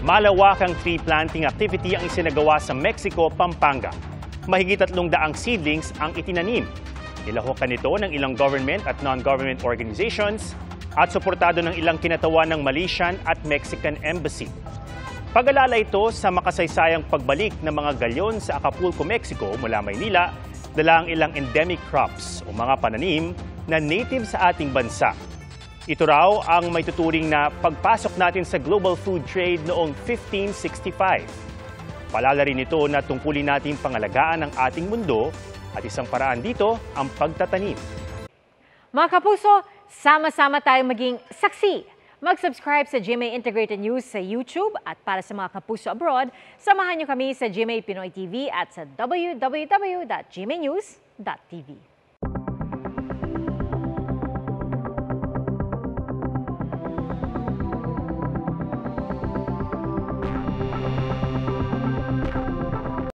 Malawakang tree planting activity ang isinagawa sa Mexico, Pampanga. Mahigit 300 seedlings ang itinanim. Nilahukan nito ng ilang government at non-government organizations at suportado ng ilang kinatawan ng Malaysian at Mexican Embassy. Pag-alala ito sa makasaysayang pagbalik ng mga galyon sa Acapulco, Mexico mula Maynila, dala ang ilang endemic crops o mga pananim na native sa ating bansa. Ito raw ang may tuturing na pagpasok natin sa global food trade noong 1565. Palala rin ito na tungkulin natin pangalagaan ang ating mundo at isang paraan dito ang pagtatanim. Mga kapuso, sama-sama tayong maging saksi. Mag-subscribe sa GMA Integrated News sa YouTube at para sa mga kapuso abroad, samahan niyo kami sa GMA Pinoy TV at sa www.gmanews.tv.